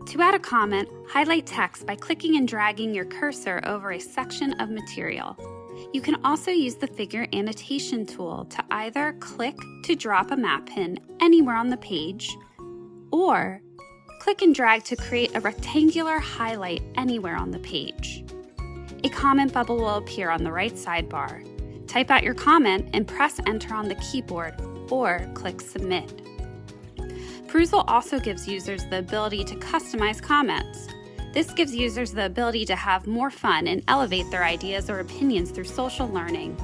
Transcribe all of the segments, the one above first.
To add a comment, highlight text by clicking and dragging your cursor over a section of material. You can also use the figure annotation tool to either click to drop a map pin anywhere on the page, or click and drag to create a rectangular highlight anywhere on the page. A comment bubble will appear on the right sidebar. Type out your comment and press enter on the keyboard or click submit. Perusall also gives users the ability to customize comments. This gives users the ability to have more fun and elevate their ideas or opinions through social learning.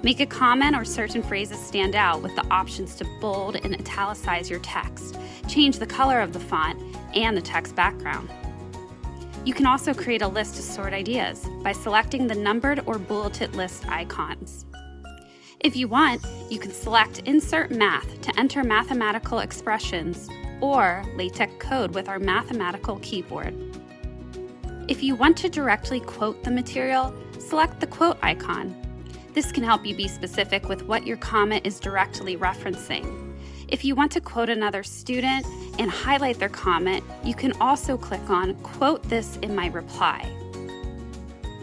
Make a comment or certain phrases stand out with the options to bold and italicize your text, change the color of the font, and the text background. You can also create a list to sort ideas by selecting the numbered or bulleted list icons. If you want, you can select Insert Math to enter mathematical expressions or LaTeX code with our mathematical keyboard. If you want to directly quote the material, select the quote icon. This can help you be specific with what your comment is directly referencing. If you want to quote another student and highlight their comment, you can also click on Quote This in My Reply.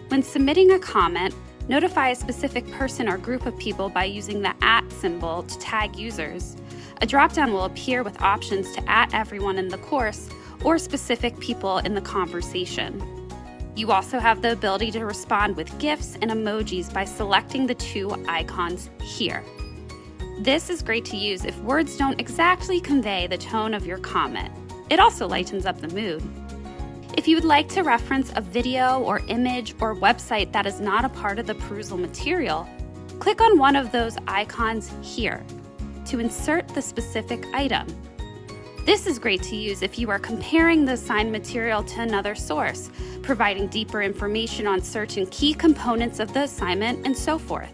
When submitting a comment, notify a specific person or group of people by using the @ symbol to tag users. A drop-down will appear with options to @ everyone in the course or specific people in the conversation. You also have the ability to respond with GIFs and emojis by selecting the two icons here. This is great to use if words don't exactly convey the tone of your comment. It also lightens up the mood. If you would like to reference a video or image or website that is not a part of the Perusall material, click on one of those icons here to insert the specific item. This is great to use if you are comparing the assigned material to another source, providing deeper information on certain key components of the assignment, and so forth.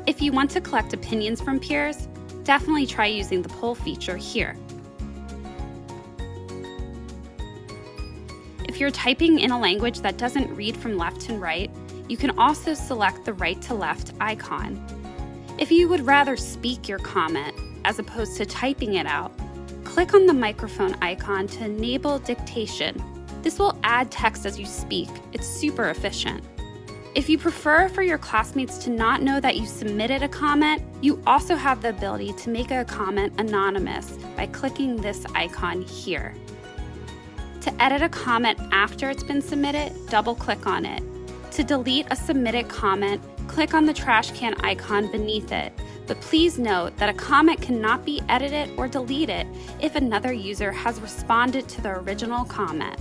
If you want to collect opinions from peers, definitely try using the poll feature here. If you're typing in a language that doesn't read from left to right, you can also select the right to left icon. If you would rather speak your comment as opposed to typing it out, click on the microphone icon to enable dictation. This will add text as you speak. It's super efficient. If you prefer for your classmates to not know that you submitted a comment, you also have the ability to make a comment anonymous by clicking this icon here. To edit a comment after it's been submitted, double-click on it. To delete a submitted comment, click on the trash can icon beneath it. But please note that a comment cannot be edited or deleted if another user has responded to the original comment.